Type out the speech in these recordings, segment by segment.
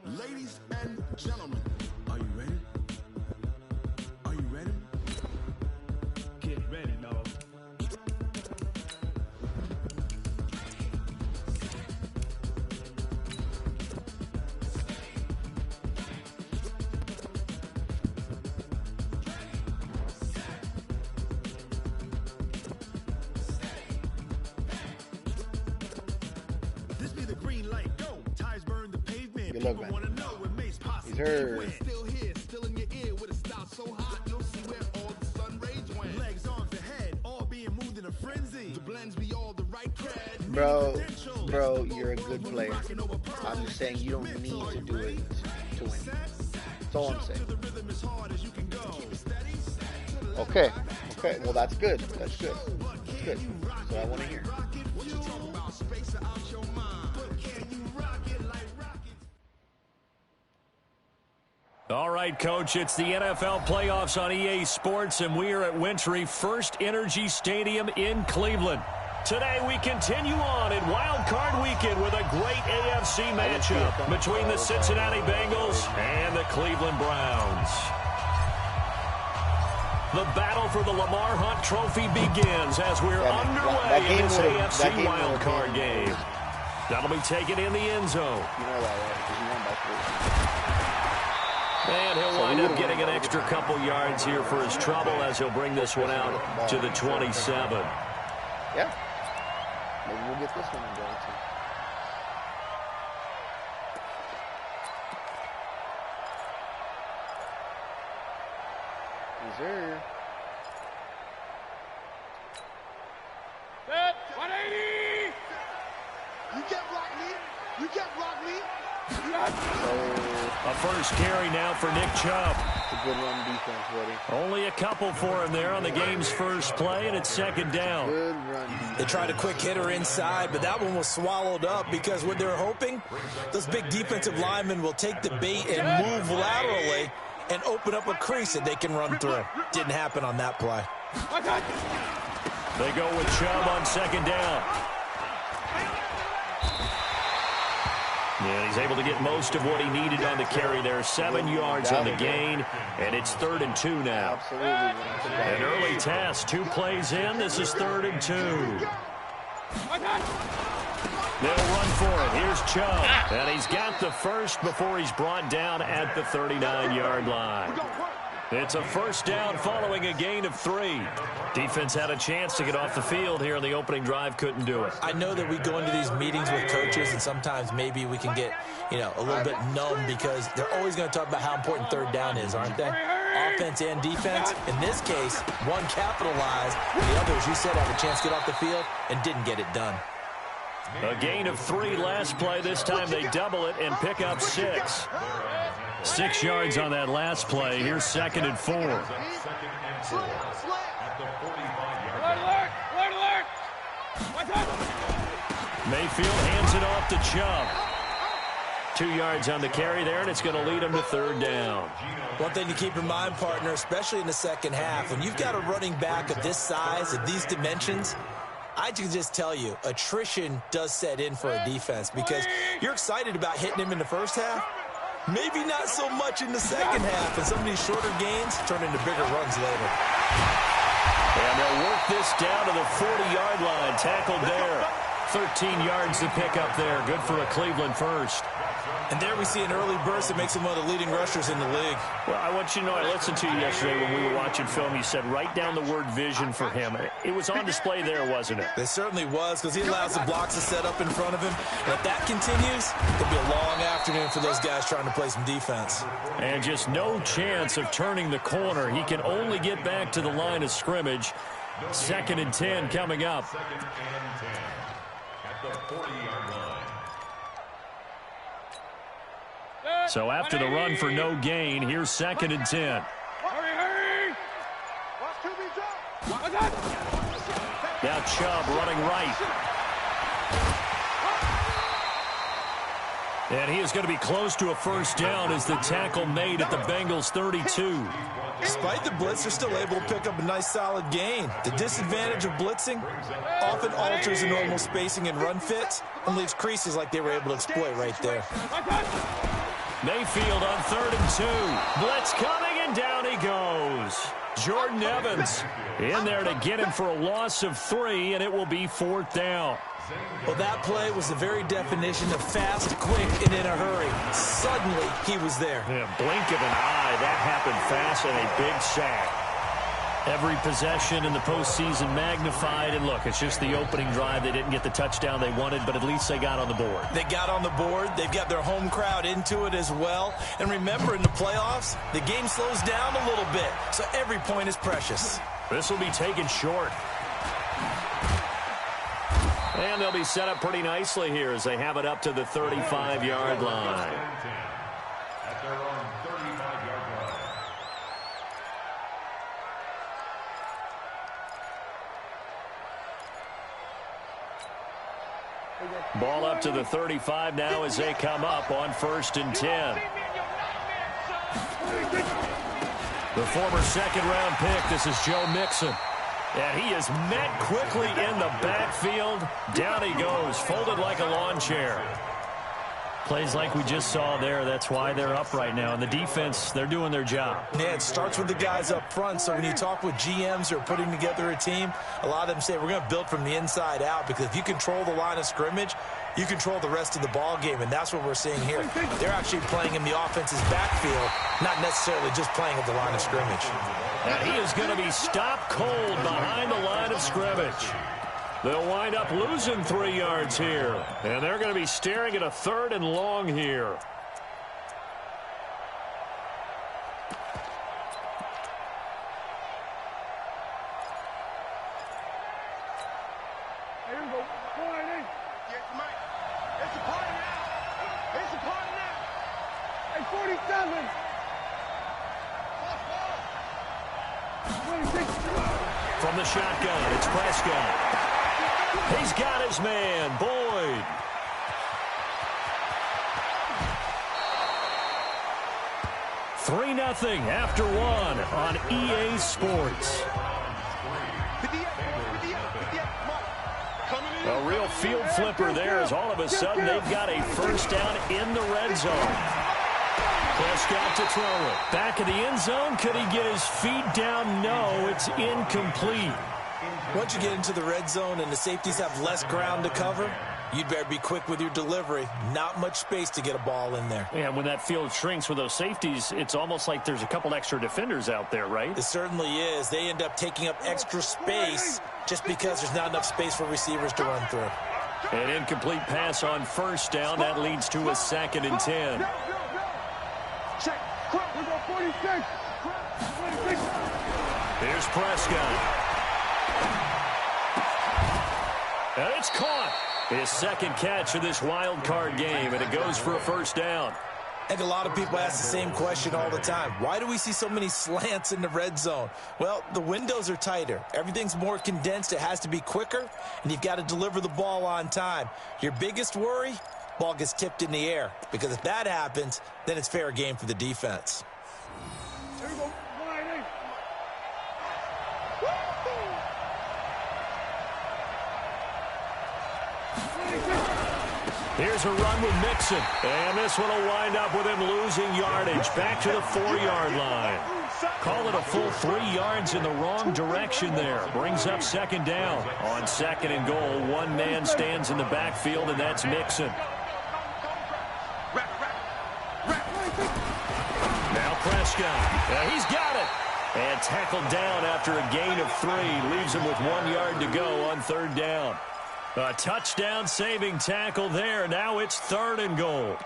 Ladies and gentlemen, are you ready? Are you ready? Get ready, dog. This be the green light, go. Tires burn the pavement. Good luck, man. He's hurt. Still here, still in your ear with a stop so hot, you'll see where all the sun rays went. Legs on the head, all being moved in a frenzy. The blends be all the right cred. Bro, you're a good player. I'm just saying you don't need to do it to win. That's all I'm saying. Okay, well that's good. That's good. That's good. That's what I want to hear. All right, Coach, it's the NFL playoffs on EA Sports, and we are at Wintry First Energy Stadium in Cleveland. Today, we continue on in Wild Card Weekend with a great AFC matchup between the Cincinnati Bengals and the Cleveland Browns. The battle for the Lamar Hunt Trophy begins as we're underway in this AFC Wild Card game. That'll be taken in the end zone. You know that, right? Because you won by 3. And he'll wind up getting an extra couple yards here for his trouble as he'll bring this one out to the 27. Yeah. Maybe we'll get this one in going too. Yes, sir. Set 180. You can't block me. You can't block me. A first carry now for Nick Chubb. It's a good run defense, buddy. Only a couple for him there on the game's first play, and it's second down. Good run defense. They tried a quick hitter inside, but that one was swallowed up because what they're hoping, those big defensive linemen will take the bait and move laterally and open up a crease that they can run through. Didn't happen on that play. They go with Chubb on second down. Yeah, he's able to get most of what he needed on the carry there. 7 yards on the gain, and it's 3rd and 2 now. Absolutely. An early test, 2 plays in. This is 3rd and 2. They'll run for it. Here's Chubb, and he's got the first before he's brought down at the 39-yard line. It's a first down following a gain of 3. Defense had a chance to get off the field here on the opening drive, couldn't do it. I know that we go into these meetings with coaches, and sometimes maybe we can get, a little bit numb because they're always going to talk about how important third down is, aren't they? Offense and defense. In this case, one capitalized, and the other, as you said, had a chance to get off the field and didn't get it done. A gain of 3 last play. This time they double it and pick up 6. 6 yards on that last play. Here's 2nd and 4. Mayfield hands it off to Chubb. 2 yards on the carry there, and it's going to lead him to 3rd down. One thing to keep in mind, partner, especially in the second half, when you've got a running back of this size, of these dimensions, I can just tell you, attrition does set in for a defense because you're excited about hitting him in the first half. Maybe not so much in the second half, and some of these shorter gains turn into bigger runs later. And they'll work this down to the 40-yard line. Tackled there. 13 yards to pick up there. Good for a Cleveland first. And there we see an early burst that makes him one of the leading rushers in the league. Well, I want you to know, I listened to you yesterday when we were watching film. You said write down the word vision for him. It was on display there, wasn't it? It certainly was, because he allows the blocks to set up in front of him. And if that continues, it'll be a long afternoon for those guys trying to play some defense. And just no chance of turning the corner. He can only get back to the line of scrimmage. 2nd and 10 coming up. At the 40-yard line. So after the run for no gain, here's 2nd and 10. Now Chubb running right. And he is going to be close to a first down as the tackle made at the Bengals 32. Despite the blitz, they're still able to pick up a nice solid gain. The disadvantage of blitzing often alters the normal spacing and run fits and leaves creases like they were able to exploit right there. Mayfield on 3rd and 2. Blitz coming, and down he goes. Jordan Evans in there to get him for a loss of 3, and it will be 4th down. Well, that play was the very definition of fast, quick, and in a hurry. Suddenly, he was there. Yeah, blink of an eye. That happened fast, and a big sack. Every possession in the postseason magnified. And look, it's just the opening drive. They didn't get the touchdown they wanted, but at least they got on the board. They got on the board. They've got their home crowd into it as well. And remember, in the playoffs, the game slows down a little bit, so every point is precious. This will be taken short. And they'll be set up pretty nicely here as they have it up to the 35-yard line. Ball up to the 35 now as they come up on 1st and 10. The former second-round pick, this is Joe Mixon. And he is met quickly in the backfield. Down he goes, folded like a lawn chair. Plays like we just saw there. That's why they're up right now. And the defense, they're doing their job. Yeah, it starts with the guys up front. So when you talk with GMs who are putting together a team, a lot of them say we're going to build from the inside out, because if you control the line of scrimmage, you control the rest of the ball game, and that's what we're seeing here. They're actually playing in the offense's backfield, not necessarily just playing at the line of scrimmage. And he is going to be stopped cold behind the line of scrimmage. They'll wind up losing 3 yards here. And they're going to be staring at a 3rd and long here. From the shotgun, it's Prescott. He's got his man, Boyd. $3-0 after 1 on EA Sports. A real field flipper there, as all of a sudden they've got a first down in the red zone. Prescott to throw it. Back of the end zone. Could he get his feet down? No, it's incomplete. Once you get into the red zone and the safeties have less ground to cover, you'd better be quick with your delivery. Not much space to get a ball in there. And when that field shrinks with those safeties, it's almost like there's a couple extra defenders out there, right? It certainly is. They end up taking up extra space just because there's not enough space for receivers to run through. An incomplete pass on first down. That leads to a 2nd and 10. Here's Prescott. And it's caught. His second catch of this wild card game, and it goes for a first down. I think a lot of people ask the same question all the time. Why do we see so many slants in the red zone? Well, the windows are tighter. Everything's more condensed. It has to be quicker, and you've got to deliver the ball on time. Your biggest worry, ball gets tipped in the air, because if that happens, then it's fair game for the defense. Here's a run with Mixon. And this one will wind up with him losing yardage. Back to the 4-yard line. Call it a full 3 yards in the wrong direction there. Brings up 2nd down. On 2nd and goal, one man stands in the backfield, and that's Mixon. Now Prescott. He's got it. And tackled down after a gain of 3. Leaves him with 1 yard to go on 3rd down. A touchdown saving tackle there. Now it's 3rd and goal.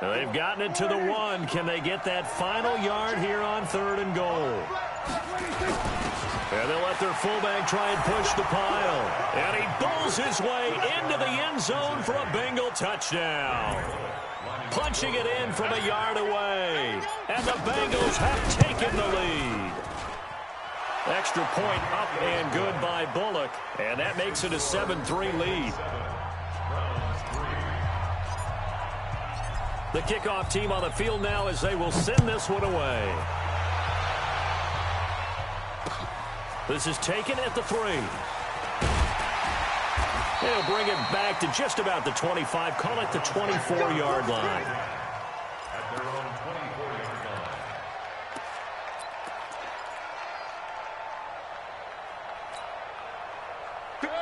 They've gotten it to the 1. Can they get that final yard here on 3rd and goal? And they'll let their fullback try and push the pile. And he bowls his way into the end zone for a Bengal touchdown. Punching it in from a yard away. And the Bengals have taken the lead. Extra point up and good by Bullock. And that makes it a 7-3 lead. The kickoff team on the field now as they will send this one away. This is taken at the 3. They'll bring it back to just about the 25. Call it the 24-yard line.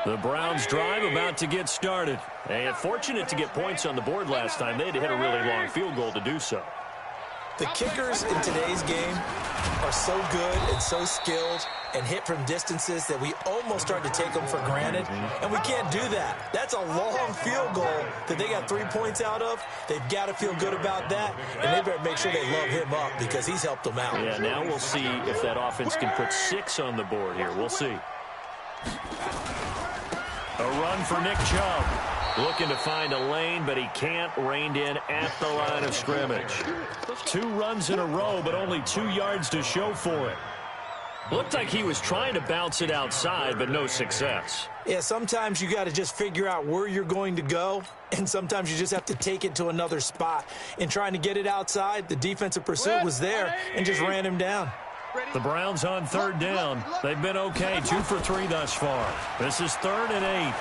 The Browns drive about to get started. And fortunate to get points on the board last time. They had to hit a really long field goal to do so. The kickers in today's game are so good and so skilled and hit from distances that we almost start to take them for granted, and we can't do that. That's a long field goal that they got 3 points out of. They've got to feel good about that, and they better make sure they love him up because he's helped them out. Yeah, now we'll see if that offense can put 6 on the board here. We'll see. A run for Nick Chubb. Looking to find a lane, but he can't. Reined in at the line of scrimmage. 2 runs in a row, but only 2 yards to show for it. Looked like he was trying to bounce it outside, but no success. Yeah, sometimes you got to just figure out where you're going to go, and sometimes you just have to take it to another spot. In trying to get it outside, the defensive pursuit was there and just ran him down. The Browns on 3rd down. They've been okay, 2 for 3 thus far. This is 3rd and 8.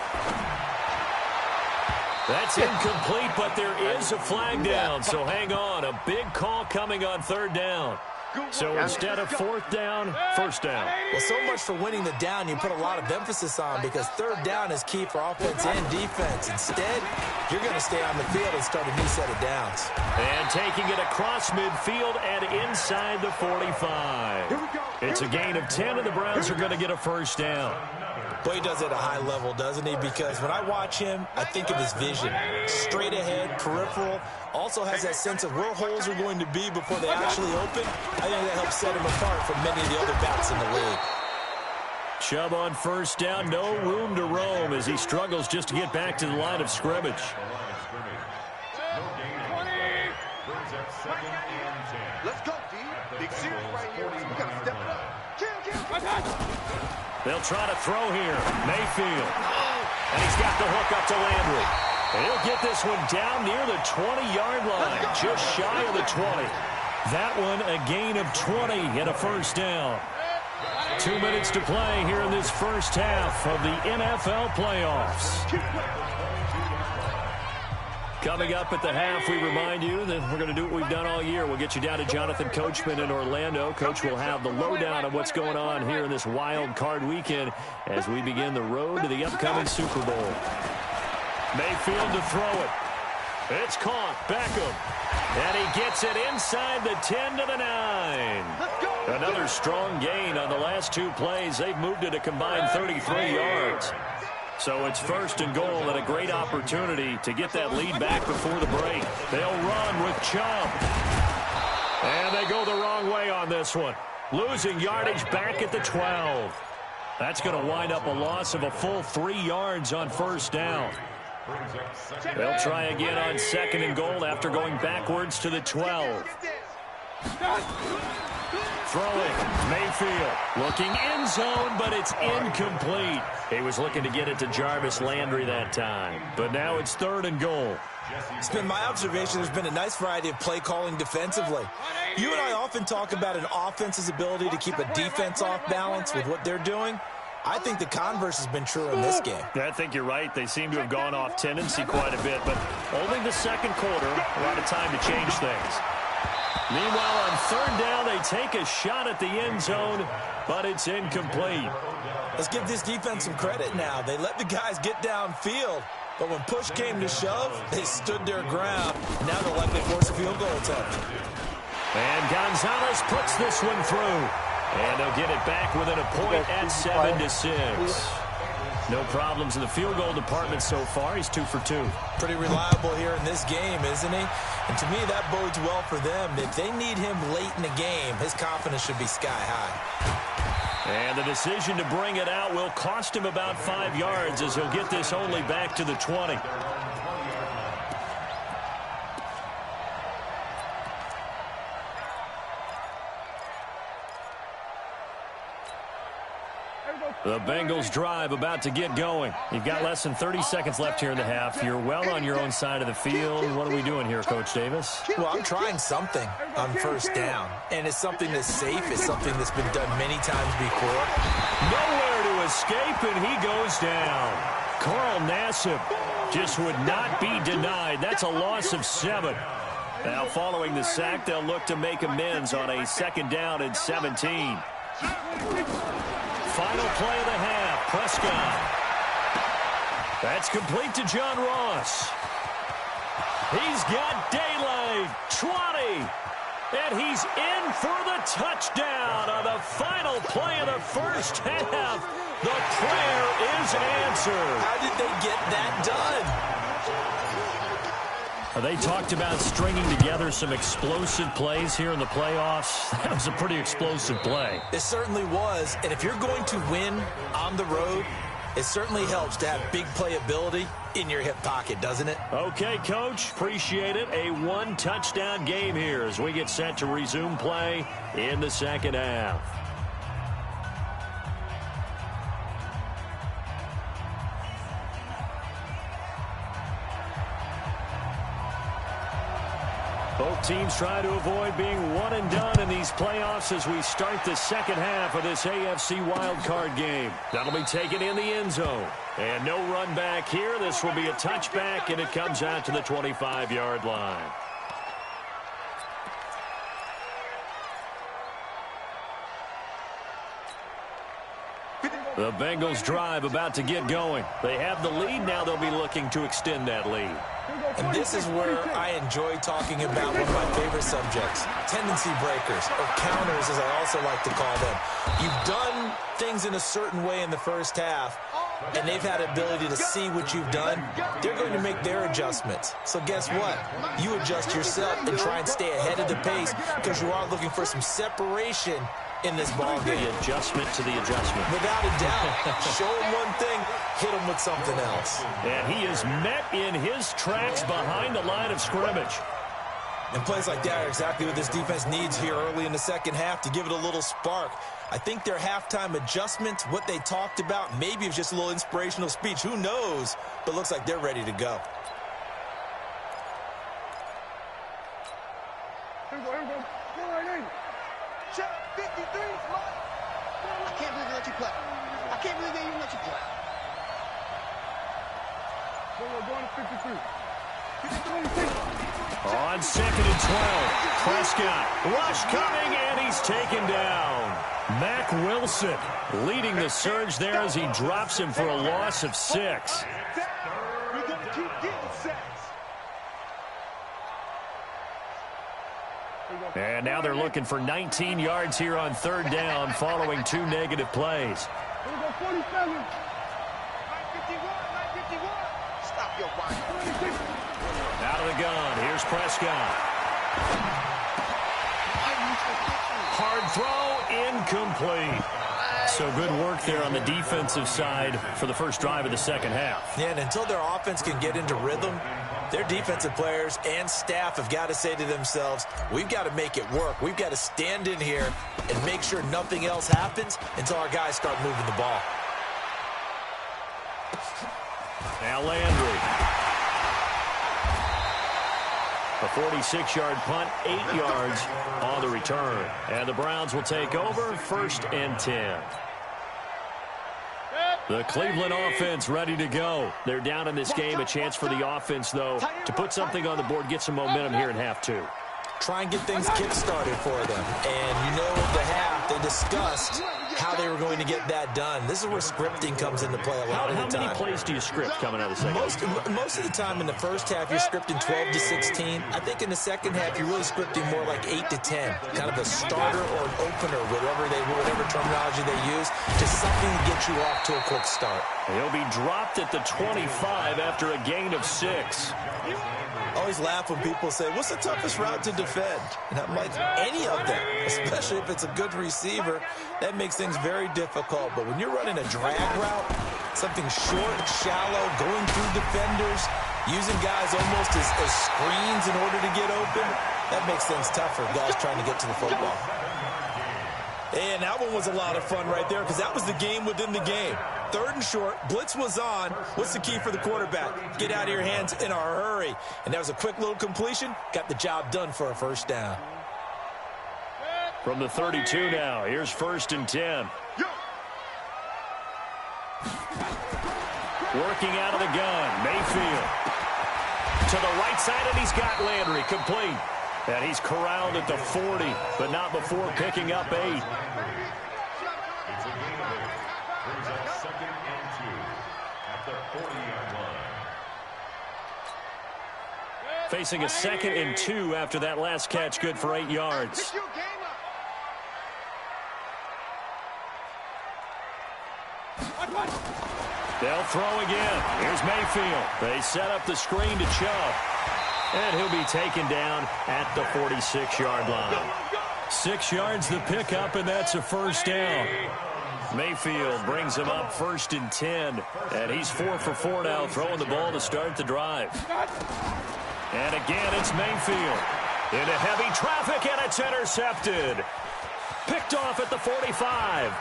That's incomplete, but there is a flag down, so hang on. A big call coming on 3rd down. So instead of 4th down, 1st down. Well, so much for winning the down you put a lot of emphasis on because 3rd down is key for offense and defense. Instead, you're going to stay on the field and start a new set of downs. And taking it across midfield and inside the 45. It's a gain of 10, and the Browns are going to get a 1st down. Boy, he does it at a high level, doesn't he? Because when I watch him, I think of his vision. Straight ahead, peripheral. Also has that sense of where holes are going to be before they actually open. I think that helps set him apart from many of the other backs in the league. Chubb on 1st down. No room to roam as he struggles just to get back to the line of scrimmage. Let's go, D. Big series right here. We got to step it up. They'll try to throw here. Mayfield. And he's got the hook up to Landry. And he'll get this one down near the 20-yard line, just shy of the 20. That one a gain of 20 and a 1st down. 2 minutes to play here in this first half of the NFL playoffs. Coming up at the half, we remind you that we're going to do what we've done all year. We'll get you down to Jonathan Coachman in Orlando. Coach will have the lowdown of what's going on here in this wild card weekend as we begin the road to the upcoming Super Bowl. Mayfield to throw it. It's caught. Beckham. And he gets it inside the 10 to the 9. Another strong gain on the last 2 plays. They've moved it a combined 33 yards. So it's 1st and goal and a great opportunity to get that lead back before the break. They'll run with Chubb. And they go the wrong way on this one. Losing yardage back at the 12. That's going to wind up a loss of a full 3 yards on 1st down. They'll try again on 2nd and goal after going backwards to the 12. Throwing, Mayfield, looking end zone, but it's incomplete. He was looking to get it to Jarvis Landry that time, but now it's 3rd and goal. It's been my observation there's been a nice variety of play calling defensively. You and I often talk about an offense's ability to keep a defense off balance with what they're doing. I think the converse has been true in this game. I think you're right. They seem to have gone off tendency quite a bit, but only the 2nd quarter, a lot of time to change things. Meanwhile, on 3rd down, they take a shot at the end zone, but it's incomplete. Let's give this defense some credit now. They let the guys get downfield, but when push came to shove, they stood their ground. Now they'll likely force a field goal attempt. And Gonzalez puts this one through. And they'll get it back within a point at 7-6. No problems in the field goal department so far. He's 2 for 2. Pretty reliable here in this game, isn't he? And to me, that bodes well for them. If they need him late in the game, his confidence should be sky high. And the decision to bring it out will cost him about 5 yards as he'll get this only back to the 20. The Bengals drive about to get going. You've got less than 30 seconds left here in the half. You're well on your own side of the field. What are we doing here, Coach Davis? Well, I'm trying something on first down, and it's something that's safe. It's something that's been done many times before. Nowhere to escape, and he goes down. Carl Nassib just would not be denied. That's a loss of 7. Now, following the sack, they'll look to make amends on a 2nd down and 17. Final play of the half, Prescott. That's complete to John Ross. He's got daylight, 20. And he's in for the touchdown on the final play of the first half. The prayer is answered. How did they get that done? They talked about stringing together some explosive plays here in the playoffs. That was a pretty explosive play. It certainly was. And if you're going to win on the road, it certainly helps to have big playability in your hip pocket, doesn't it? Okay, Coach. Appreciate it. A 1-touchdown game here as we get set to resume play in the second half. Both teams try to avoid being one and done in these playoffs as we start the second half of this AFC wildcard game. That'll be taken in the end zone. And no run back here. This will be a touchback, and it comes out to the 25-yard line. The Bengals drive about to get going. They have the lead. Now they'll be looking to extend that lead. And this is where I enjoy talking about one of my favorite subjects, tendency breakers, or counters as I also like to call them. You've done things in a certain way in the first half, and they've had ability to see what you've done. They're going to make their adjustments. So guess what? You adjust yourself and try and stay ahead of the pace because you are looking for some separation in this ball game. The adjustment to the adjustment. Without a doubt. Show him one thing, hit him with something else. And he is met in his tracks behind the line of scrimmage. And plays like that are exactly what this defense needs here early in the second half to give it a little spark. I think their halftime adjustment, what they talked about, maybe it was just a little inspirational speech. Who knows? But looks like they're ready to go. Here we go. Go right in. Check 53, I can't believe they let you play. I can't believe they even let you play. We're going to 53. 53. On 2nd and 12, Prescott, rush coming, and he's taken down. Mack Wilson leading the surge there as he drops him for a loss of 6. We're going to keep getting sacks. And now they're looking for 19 yards here on 3rd down following 2 negative plays. We're going to go 47. 951. Stop your whine. Out of the gun, here's Prescott. Hard throw, incomplete. So good work there on the defensive side for the first drive of the second half. Yeah, and until their offense can get into rhythm, their defensive players and staff have got to say to themselves, we've got to make it work. We've got to stand in here and make sure nothing else happens until our guys start moving the ball. Now Landry. A 46-yard punt, 8 yards on the return. And the Browns will take over 1st and 10. The Cleveland offense ready to go. They're down in this game. A chance for the offense, though, to put something on the board, get some momentum here in half 2. Try and get things kick-started for them. And you know, the half, they discussed how they were going to get that done. This is where scripting comes into play a lot of the time. How many plays do you script coming out of the second half? Most of the time in the first half, you're scripting 12 to 16. I think in the second half, you're really scripting more like 8 to 10. Kind of a starter or an opener, whatever terminology they use, just something to get get you off to a quick start. He'll be dropped at the 25 after a gain of 6. I always laugh when people say, what's the toughest route to defend? And I'm like, any of them, especially if it's a good receiver. That makes things very difficult. But when you're running a drag route, something short, shallow, going through defenders, using guys almost as screens in order to get open, that makes things tough for guys trying to get to the football. And that one was a lot of fun right there because that was the game within the game. 3rd and short, blitz was on. What's the key for the quarterback? Get out of your hands in a hurry. And that was a quick little completion. Got the job done for a first down. From the 32 now, here's 1st and 10. Working out of the gun, Mayfield. To the right side, and he's got Landry complete. And he's corralled at the 40, but not before picking up 8. It's a gain. Brings up 2nd and 2 at the 40-yard line. Facing a 2nd and 2 after that last catch, good for 8 yards. They'll throw again. Here's Mayfield. They set up the screen to Chubb. And he'll be taken down at the 46-yard line. 6 yards the pickup, and that's a first down. Mayfield brings him up 1st and 10. And he's 4 for 4 now, throwing the ball to start the drive. And again, it's Mayfield. Into heavy traffic, and it's intercepted. Picked off at the 45.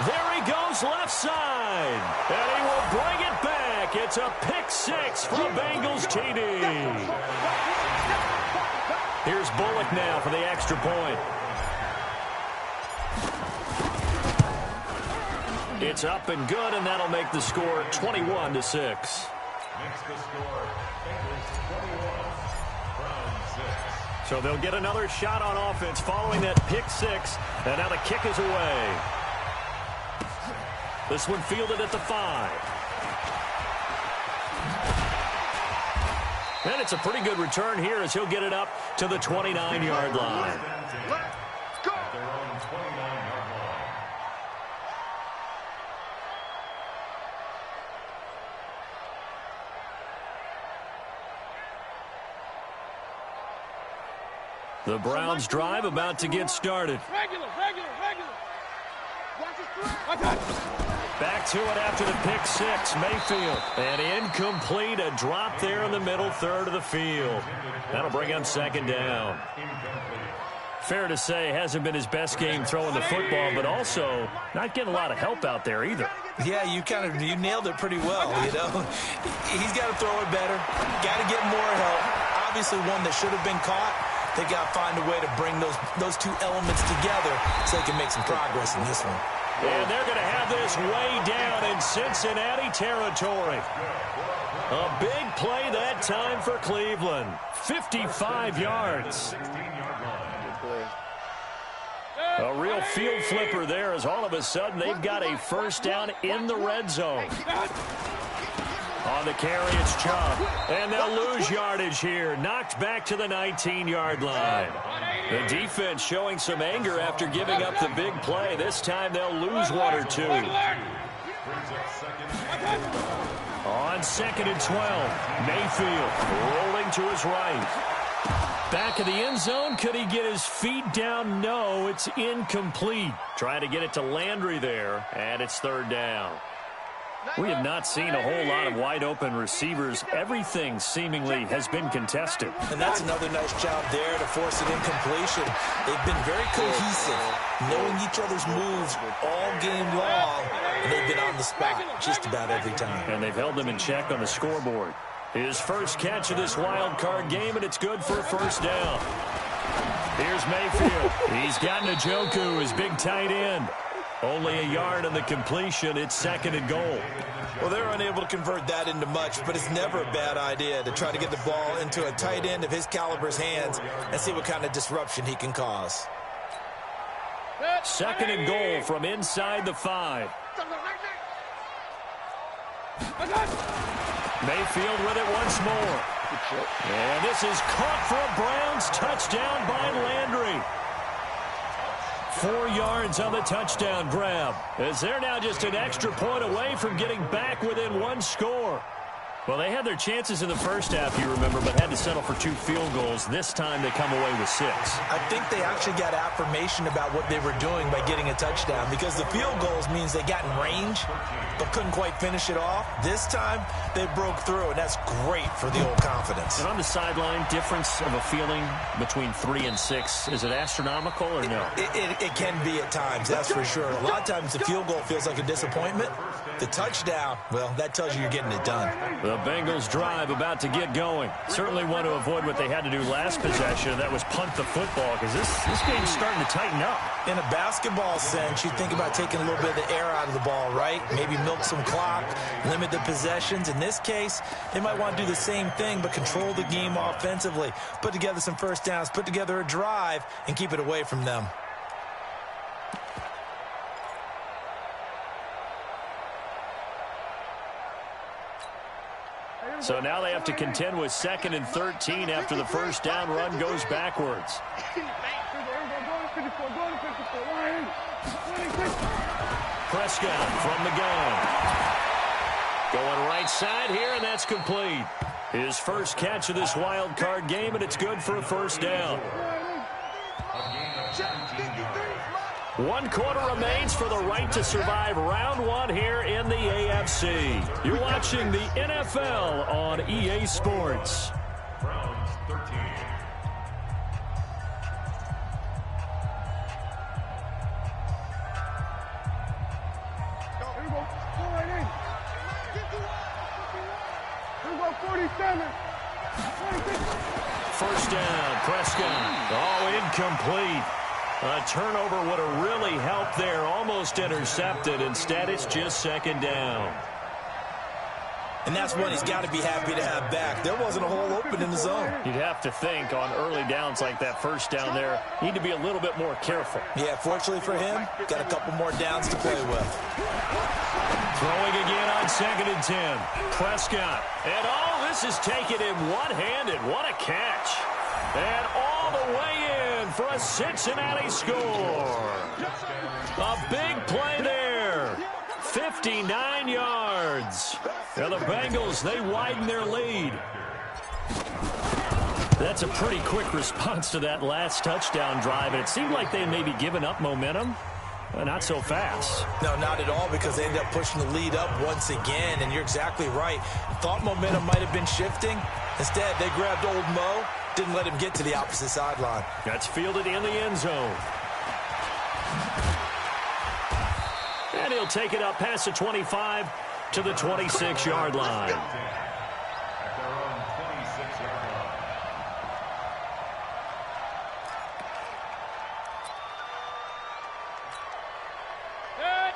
There he goes, left side. And he will bring it back. It's a pick 6 for a Bengals TD. Here's Bullock now for the extra point. It's up and good, and that'll make the score 21-6. Makes the score Bengals 21, Browns 6. So they'll get another shot on offense following that pick 6, and now the kick is away. This one fielded at the 5. And it's a pretty good return here as he'll get it up to the 29-yard line. Let's go. Their own 29-yard line. The Browns drive about to get started. Regular. Watch it. Back to it after the pick 6, Mayfield. And incomplete, a drop there in the middle third of the field. That'll bring him 2nd down. Fair to say, hasn't been his best game throwing the football, but also not getting a lot of help out there either. Yeah, you nailed it pretty well, you know. He's got to throw it better. Got to get more help. Obviously one that should have been caught. They got to find a way to bring those two elements together so they can make some progress in this one. And they're going to have this way down in Cincinnati territory. A big play that time for Cleveland. 55 yards. A real field flipper there as all of a sudden they've got a first down in the red zone. On the carry, it's Chubb. And they'll lose yardage here. Knocked back to the 19-yard line. The defense showing some anger after giving up the big play. This time they'll lose 1 or 2. On 2nd and 12, Mayfield rolling to his right. Back of the end zone. Could he get his feet down? No, it's incomplete. Trying to get it to Landry there, and it's 3rd down. We have not seen a whole lot of wide-open receivers. Everything seemingly has been contested. And that's another nice job there to force an incompletion. They've been very cohesive, knowing each other's moves all game long, and they've been on the spot just about every time. And they've held them in check on the scoreboard. His first catch of this wild card game, and it's good for a first down. Here's Mayfield. He's got Njoku, his big tight end. Only a yard on the completion. It's 2nd and goal. Well, they're unable to convert that into much, but it's never a bad idea to try to get the ball into a tight end of his caliber's hands and see what kind of disruption he can cause. 2nd and goal from inside the 5. Mayfield with it once more. And this is caught for a Browns touchdown by Landry. 4 yards on the touchdown grab, as they're now just an extra point away from getting back within 1 score. Well, they had their chances in the first half, you remember, but had to settle for 2 field goals. This time they come away with 6. I think they actually got affirmation about what they were doing by getting a touchdown, because the field goals means they got in range but couldn't quite finish it off. This time they broke through, and that's great for the old confidence. And on the sideline, difference of a feeling between 3 and 6, is it astronomical or no? It can be at times, that's for sure. A lot of times the field goal feels like a disappointment. The touchdown, well, that tells you you're getting it done. The Bengals drive about to get going. Certainly want to avoid what they had to do last possession, and that was punt the football, because this game's starting to tighten up. In a basketball sense, you think about taking a little bit of the air out of the ball, right? Maybe milk some clock, limit the possessions. In this case, they might want to do the same thing, but control the game offensively. Put together some first downs, put together a drive, and keep it away from them. So now they have to contend with 2nd and 13 after the first down run goes backwards. Prescott from the gun. Going right side here, and that's complete. His first catch of this wild card game, and it's good for a first down. 1 quarter remains for the right to survive round 1 here in the AFC. You're watching the NFL on EA Sports. Round 13. Here we go. Go right in. Here we go, 47. 46. First down, Prescott. Oh, incomplete. A turnover would have really helped there. Almost intercepted. Instead, it's just 2nd down. And that's one he's got to be happy to have back. There wasn't a hole open in the zone. You'd have to think on early downs like that first down there, need to be a little bit more careful. Yeah, fortunately for him, got a couple more downs to play with. Throwing again on 2nd and 10. Prescott. And this is taken in one-handed. What a catch. And all the way in for a Cincinnati score. A big play there. 59 yards. And the Bengals, they widen their lead. That's a pretty quick response to that last touchdown drive. And it seemed like they may be giving up momentum. Not so fast. No, not at all, because they ended up pushing the lead up once again. And you're exactly right. Thought momentum might have been shifting. Instead, they grabbed old Mo. Didn't let him get to the opposite sideline. That's fielded in the end zone. And he'll take it up past the 25 to the 26-yard line.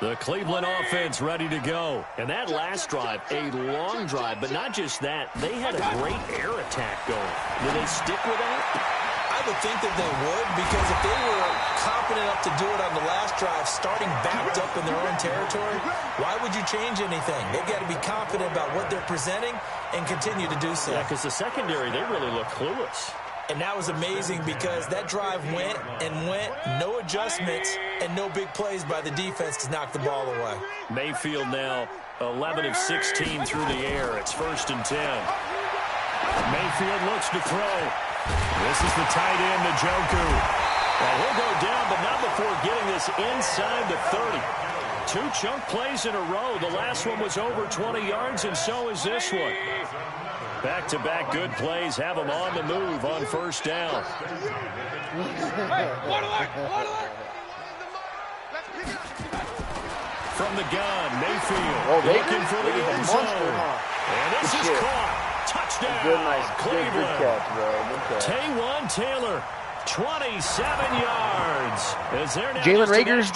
The Cleveland offense ready to go. And that last drive, a long drive, but not just that. They had a great air attack going. Did they stick with that? I would think that they would, because if they were confident enough to do it on the last drive, starting backed up in their own territory, why would you change anything? They've got to be confident about what they're presenting and continue to do so. Yeah, because the secondary, they really look clueless. And that was amazing, because that drive went and went, no adjustments, and no big plays by the defense to knock the ball away. Mayfield now 11 of 16 through the air. It's 1st and 10. Mayfield looks to throw. This is the tight end, Njoku. Well, he'll go down, but not before getting this inside the 30. 2 chunk plays in a row. The last one was over 20 yards, and so is this one. Back-to-back good plays have them on the move on first down. From the gun, Mayfield looking for the end zone. And this is caught. Touchdown, Cleveland. Good catch, bro. Good catch. Taywan Taylor, 27 yards. Jalen Rager's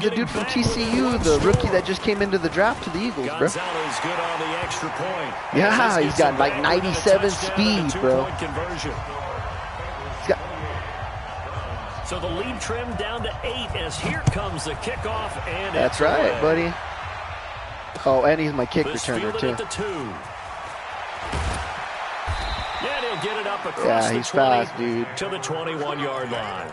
the dude from TCU, the rookie that just came into the draft to the Eagles, bro. Gonzalez good on the extra point. Yeah, he's got like 97 speed, bro. So the lead trimmed down to 8 as here comes the kickoff. And that's right, buddy. Oh, and he's my kick returner, too. Yeah, and he'll get it up across he's the 20 fast, dude. To the 21-yard line.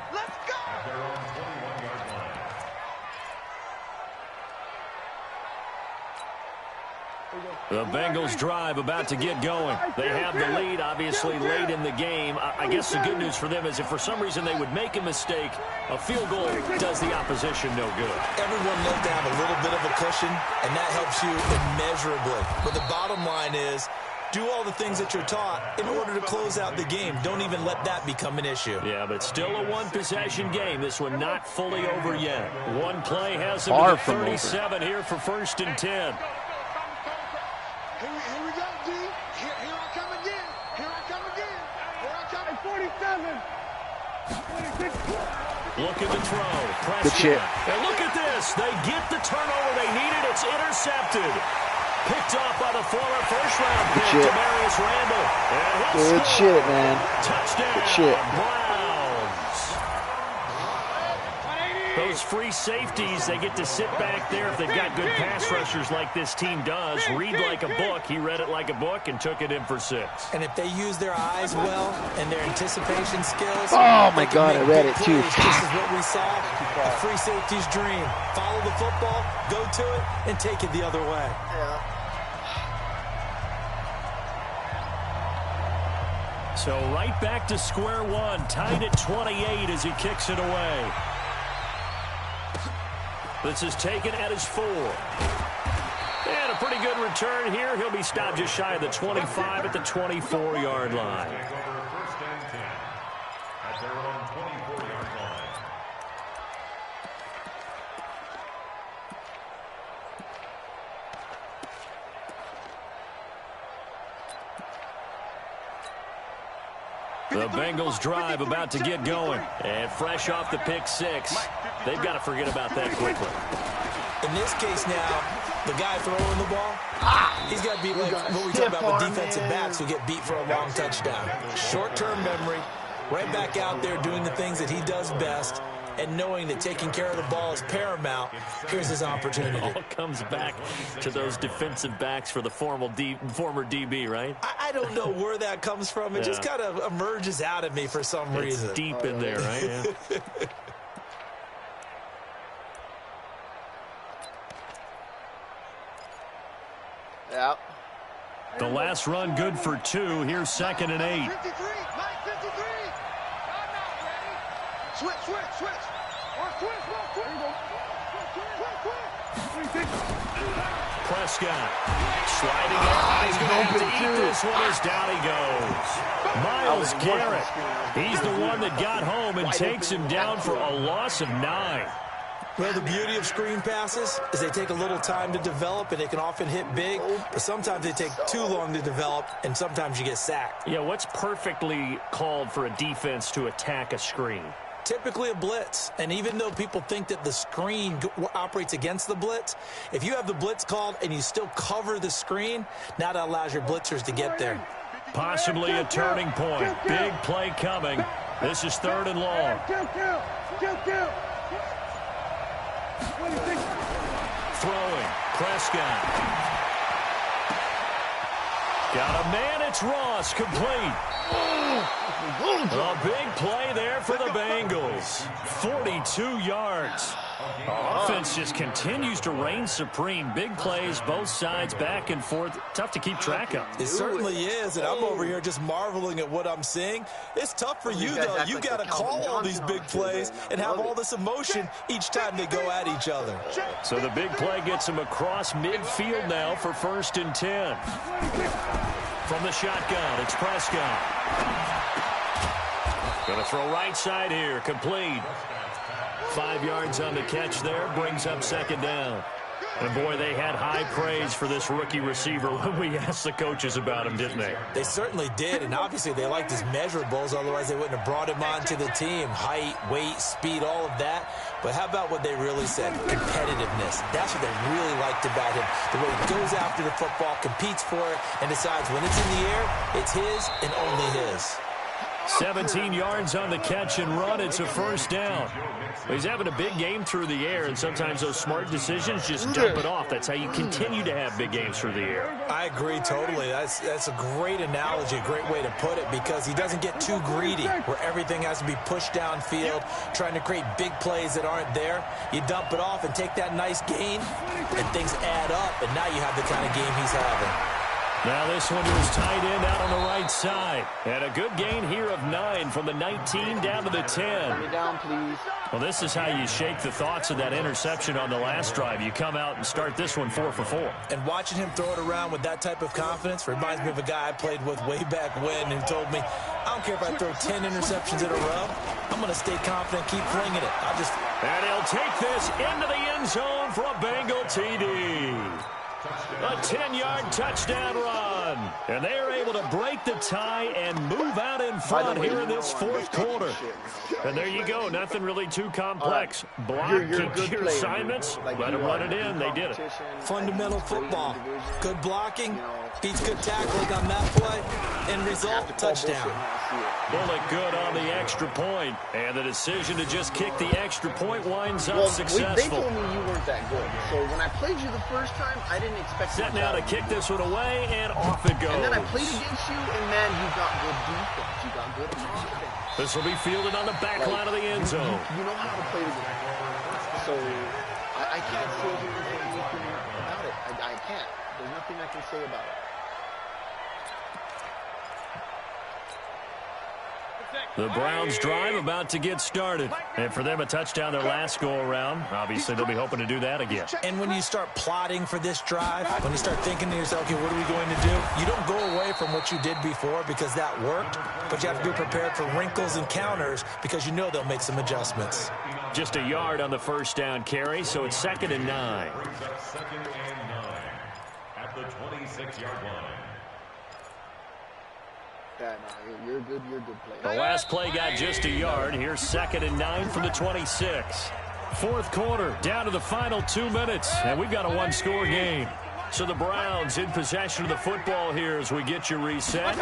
The Bengals drive about to get going. They have the lead, obviously, late in the game. I guess the good news for them is if for some reason they would make a mistake, a field goal does the opposition no good. Everyone loves to have a little bit of a cushion, and that helps you immeasurably. But the bottom line is, do all the things that you're taught in order to close out the game. Don't even let that become an issue. Yeah, but still a one-possession game. This one not fully over yet. One play has them to the 37 here for 1st and 10. Here we go, D. Here I come again. Here I come again. Here I come. 47. 26. Look at the throw. Good shit. And look at this. They get the turnover they needed. It's intercepted. Picked off by the former first-round pick, Demarius Randall. Good shit, man. Touchdown. Good shit. Browns. Those free safeties, they get to sit back there if they've got good pass rushers like this team does. Read like a book. He read it like a book and took it in for 6. And if they use their eyes well and their anticipation skills. Oh, my God, I read it, too. This is what we saw. A free safety's dream. Follow the football, go to it, and take it the other way. Yeah. So right back to square one, tied at 28 as he kicks it away. This is taken at his 4. And a pretty good return here. He'll be stopped just shy of the 25 at the 24-yard line. The Bengals drive about to get going. And fresh off the pick 6, they've got to forget about that quickly. In this case now, the guy throwing the ball, he's got to be like what we talk about with defensive backs who get beat for a long touchdown. Short-term memory, right back out there doing the things that he does best, and knowing that taking care of the ball is paramount. Here's his opportunity. It all comes back to those defensive backs for the former DB, right? I don't know where that comes from. It just kind of emerges out of me for some reason. It's deep in there, right? Yeah. Yeah. The last run good for 2. Here's 2nd and 8. 53. Mike, 53. I'm not ready. Switch. Or switch. Prescott sliding out. He's going to have to eat this one as down he goes. Myles Garrett. He's the one that got home and takes him down for a loss of 9. Well, the beauty of screen passes is they take a little time to develop, and they can often hit big, but sometimes they take too long to develop, and sometimes you get sacked. Yeah, what's perfectly called for a defense to attack a screen? Typically a blitz, and even though people think that the screen operates against the blitz, if you have the blitz called and you still cover the screen, now that allows your blitzers to get there. Possibly a turning point. Big play coming. This is 3rd and long. Throwing. Prescott. Got a man. It's Ross. Complete. A big play there for the Bengals. 42 yards. Offense just continues to reign supreme. Big plays, both sides, back and forth. Tough to keep track of. It certainly is, and I'm over here just marveling at what I'm seeing. It's tough for you, though. You got to call all these big plays and have all this emotion each time they go at each other. So the big play gets him across midfield now for 1st and 10. From the shotgun, it's Prescott. Going to throw right side here, complete. 5 yards on the catch there, brings up 2nd down. And boy, they had high praise for this rookie receiver when we asked the coaches about him, didn't they? They certainly did, and obviously they liked his measurables, otherwise they wouldn't have brought him onto the team. Height, weight, speed, all of that. But how about what they really said? Competitiveness. That's what they really liked about him. The way he goes after the football, competes for it, and decides when it's in the air, it's his and only his. 17 yards on the catch and run. It's a first down. He's having a big game through the air, and sometimes those smart decisions just dump it off. That's how you continue to have big games through the air. I agree totally. That's a great analogy, a great way to put it, because he doesn't get too greedy where everything has to be pushed downfield, trying to create big plays that aren't there. You dump it off and take that nice gain, and things add up, and now you have the kind of game he's having. Now this one was tight end out on the right side. And a good gain here of 9 from the 19 down to the 10. Bring it down, please. Well, this is how you shake the thoughts of that interception on the last drive. You come out and start this one 4 for 4. And watching him throw it around with that type of confidence reminds me of a guy I played with way back when who told me, I don't care if I throw 10 interceptions in a row. I'm going to stay confident, keep flinging it. And he'll take this into the end zone for a Bengal TD. A 10-yard touchdown run. And they are able to break the tie and move out in front here in this fourth quarter. And there you go. Nothing really too complex. Block, keep your assignments, let them run it in. They did it. Fundamental football. Good blocking, beats good tackling on that play. End result, touchdown. Bullet good on the extra point. And the decision to just kick the extra point winds up successful. They told me you weren't that good. So when I played you the first time, I didn't expect Set now to kick this one away, and off it goes. And then I played against you, and man, you got good defense. You got good defense. This will be fielded on the back line of the end zone. You know how to play the game. So I can't say anything about it. I can't. There's nothing I can say about it. The Browns drive about to get started. And for them, a touchdown their last go-around. Obviously, they'll be hoping to do that again. And when you start plotting for this drive, when you start thinking to yourself, okay, what are we going to do? You don't go away from what you did before because that worked, but you have to be prepared for wrinkles and counters because you know they'll make some adjustments. Just a yard on the first down carry, so it's 2nd and 9. Second and 9 at the 26-yard line. Yeah, no, you're a good player. The last play got just a yard. Here's 2nd and 9 from the 26. Fourth quarter, down to the final 2 minutes, and we've got a one-score game. So the Browns in possession of the football here as we get you reset.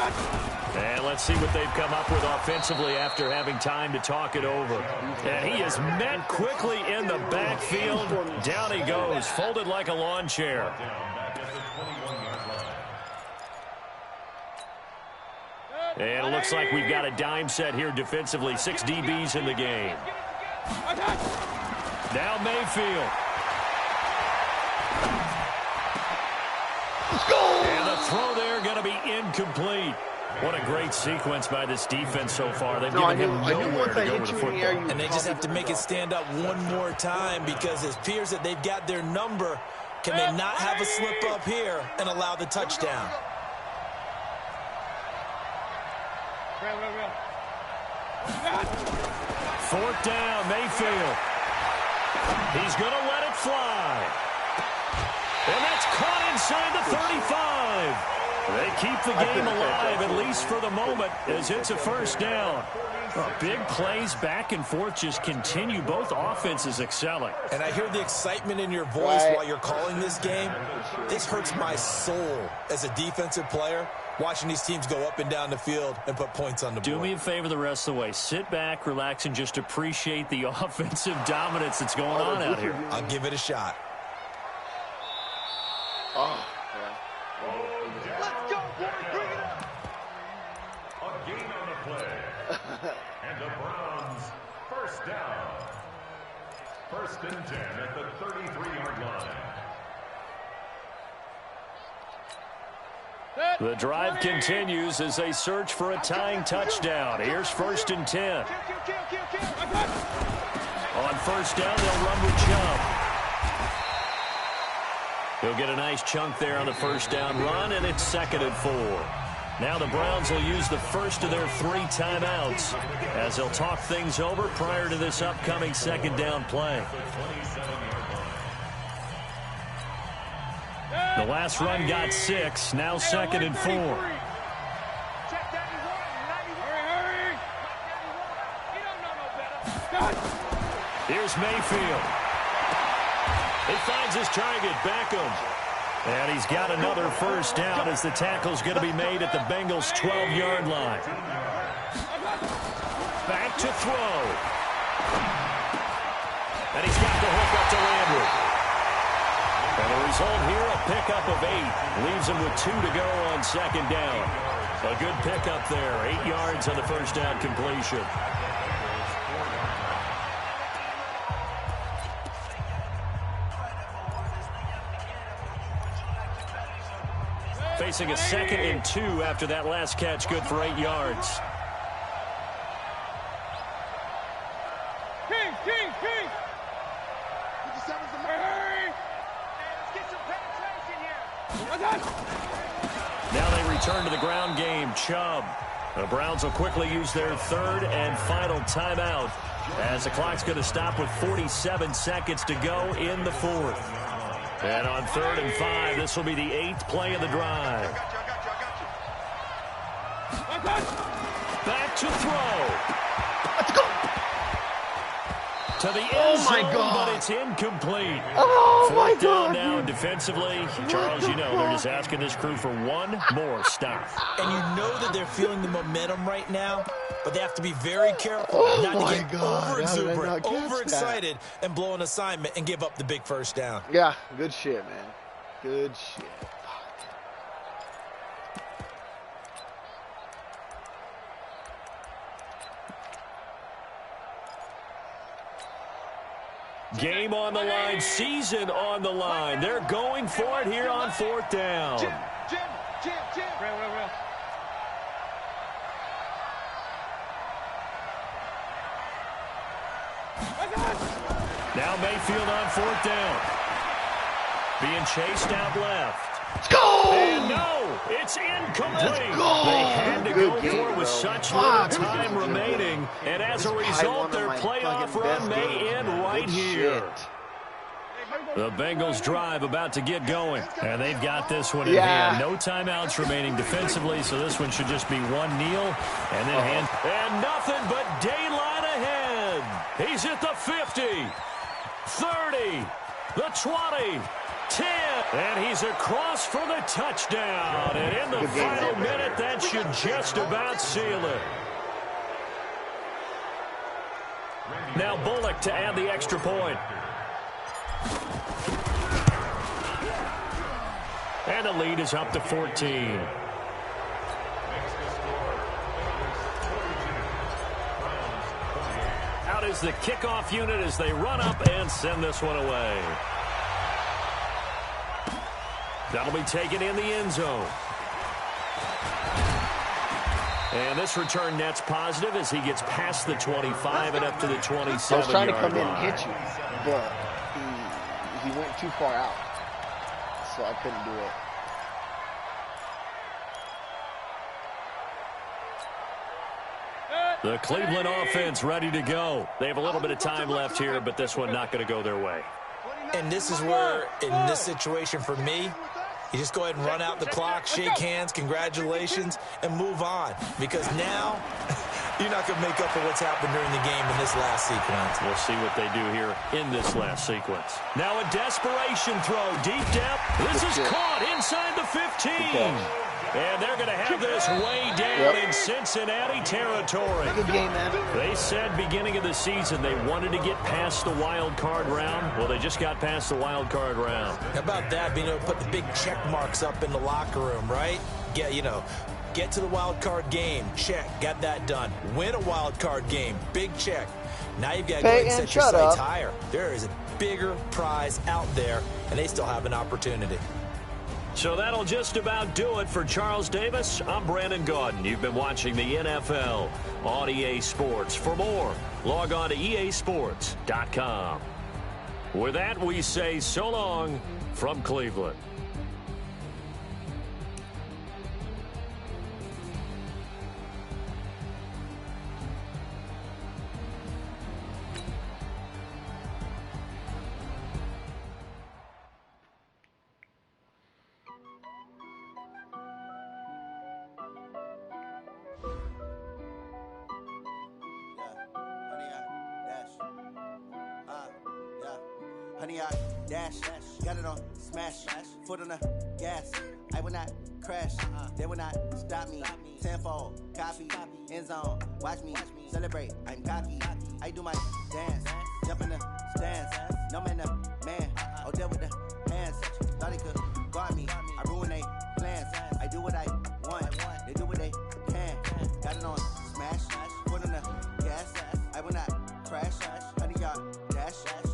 And let's see what they've come up with offensively after having time to talk it over. And he is met quickly in the backfield. Down he goes, folded like a lawn chair. And it looks like we've got a dime set here defensively. 6 DBs in the game. Now Mayfield. Let's go! And the throw there going to be incomplete. What a great sequence by this defense so far. They've given him nowhere to go with the football. And they just have to make it stand up one more time because it appears that they've got their number. Can they not have a slip up here and allow the touchdown? Fourth down, Mayfield. He's going to let it fly. And that's caught inside the 35. They keep the game alive, at least for the moment, as it's a first down. Big plays back and forth just continue. Both offenses excelling. And I hear the excitement in your voice while you're calling this game. This hurts my soul as a defensive player, watching these teams go up and down the field and put points on the board. Do me a favor the rest of the way. Sit back, relax, and just appreciate the offensive dominance that's going on out here. I'll give it a shot. Oh, Let's go, boys. Bring it up. A gain on the play. And the Browns, first down. 1st and 10 at the 33-yard line. The drive continues as they search for a tying touchdown. Here's 1st and 10. On first down, they'll run with Chubb. He'll get a nice chunk there on the first down run, and it's 2nd and 4. Now the Browns will use the first of their 3 timeouts as they'll talk things over prior to this upcoming 2nd down play. The last run got 6, now 2nd and 4. Here's Mayfield. He finds his target, Beckham. And he's got another first down as the tackle's going to be made at the Bengals' 12-yard line. Back to throw. And he's got the hook up to Landry. And the result here, a pickup of 8. Leaves him with 2 to go on second down. A good pickup there. 8 yards on the first down completion. Facing a 2nd and 2 after that last catch, good for 8 yards. King. Let's get some penetration here. Now they return to the ground game. Chubb. The Browns will quickly use their 3rd and final timeout as the clock's going to stop with 47 seconds to go in the 4th. And on 3rd and 5, this will be the 8th play of the drive. Back to throw. Let's go. To the end zone, God. but it's incomplete. Oh, my 4th down God. now defensively. Charles, you know, they're just asking this crew for one more stop. And you know that they're feeling the momentum right now, but they have to be very careful not to get over-exuberant, overexcited, and blow an assignment and give up the big first down. Yeah, good shit, man. Good shit. Game on the line, season on the line. They're going for it here on 4th down. Jim. Real. Now Mayfield on 4th down. Being chased out left. Let's go! And no, it's incomplete. Let's go! They had to go Good for game, it with bro. such little Fuck. time remaining. And as a result, their playoff run may end right here. The Bengals drive about to get going. And they've got this one in hand. No timeouts remaining defensively, so this one should just be one kneel. And then hand. And nothing but daylight ahead. He's at the 50, 30, the 20, 10. And he's across for the touchdown. And in the final minute, that should just about seal it. Now Bullock to add the extra point. And the lead is up to 14. Out is the kickoff unit as they run up and send this one away. That'll be taken in the end zone. And this return net's positive as he gets past the 25 and up to the 27-yard line. I was trying to come in and hit you, but he went too far out, so I couldn't do it. The Cleveland offense ready to go. They have a little bit of time left here, but this one not going to go their way. And this is where, in this situation for me, you just go ahead and run out the clock, shake hands, congratulations, and move on. Because now, you're not going to make up for what's happened during the game in this last sequence. We'll see what they do here in this last sequence. Now a desperation throw, deep depth. This is caught inside the 15. And they're going to have this way down in Cincinnati territory. Good game, man. They said beginning of the season they wanted to get past the wild card round. Well, they just got past the wild card round. How about that, being able to put the big check marks up in the locker room, right? Yeah, you know, get to the wild card game, check, got that done. Win a wild card game, big check. Now you've got to go ahead and set your sights higher. There is a bigger prize out there, and they still have an opportunity. So that'll just about do it for Charles Davis. I'm Brandon Gaudin. You've been watching the NFL on EA Sports. For more, log on to easports.com. With that, we say so long from Cleveland. Honey, dash. Got it on smash. Foot on the gas. I will not crash. They will not stop me. Tenfold, copy, end zone. Watch me celebrate. I'm cocky. I do my dance. Jump in the stands. No man, the man. Oh, deal with the hands. Thought he could guard me. I ruin they plans. I do what I want. They do what they can. Got it on smash. Foot on the gas. I will not crash. 100-yard dash.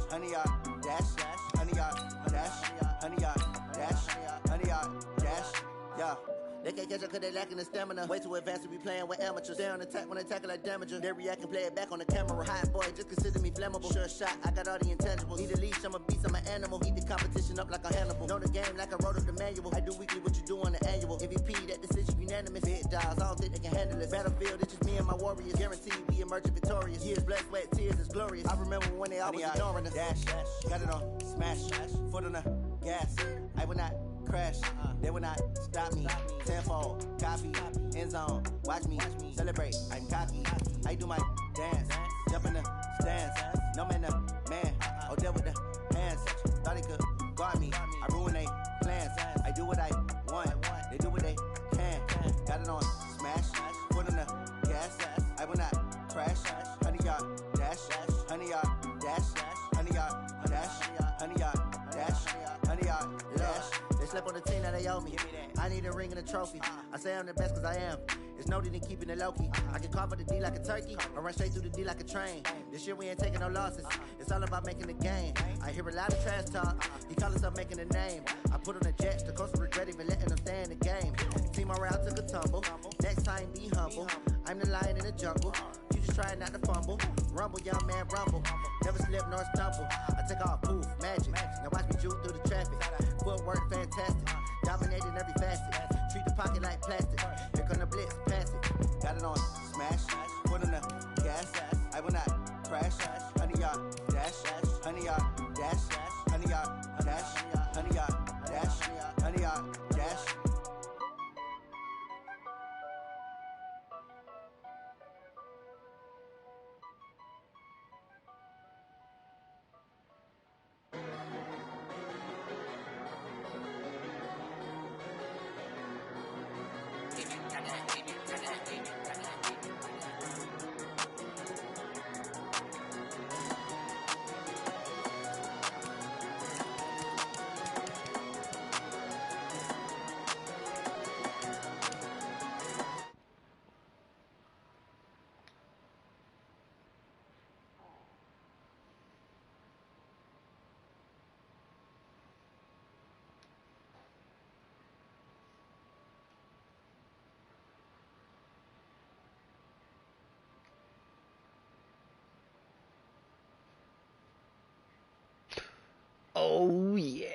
100-yard dash. 100-yard dash. 100-yard dash. 100-yard dash. Yeah. They can't catch up cause they lacking the stamina. Way too advanced to be playing with amateurs. Stay on attack when they tackle like damager. They react and play it back on the camera. Hot boy, just consider me flammable. Sure shot, I got all the intangibles. Need a leash, I'm a beast, I'm an animal. Heat the competition up like a Hannibal. Know the game like I wrote up the manual. I do weekly what you do on the annual. MVP, that decision unanimous. Big dogs, I don't think they can handle it. Battlefield, it's just me and my warriors. Guaranteed we emerging victorious. Years, blood, sweat, tears, it's glorious. I remember when they always ignoring us. Dash, got it on smash. Foot on the gas. I will not crash. They will not stop me. Tenfold, copy, end zone. Watch me celebrate. I'm cocky. I do my dance. Jump in the stands. No man, the man. Oh, deal with the hands. Thought he could guard me. I ruin they plans. I do what I want. They do what they can. Got it on smash. Foot on the gas. I will not crash. 100-yard dash. 100-yard dash. 100-yard dash. 100-yard dash. 100-yard dash. They slept on the team that they owe me. I need a ring and a trophy. I say I'm the best cause I am. It's no need in keeping it low-key. I can carve for the D like a turkey. I run straight through the D like a train. This year we ain't taking no losses. It's all about making the game. I hear a lot of trash talk. He call himself making a name. I put on the jets. The coach regret even letting them stay in the game. Team around took a tumble. Next time be humble. I'm the lion in the jungle. You just try not to fumble. Rumble, young man, rumble. Never slip nor stumble. I take off, poof, magic. Now watch me juke through the traffic. Footwork fantastic. Dominating every facet. Treat the pocket like plastic. Here come the blitz, pass it. Got it on smash. Foot on the gas. I will not crash. 100-yard dash. 100-yard dash. 100-yard dash. 100-yard dash. 100-yard dash. Oh yeah.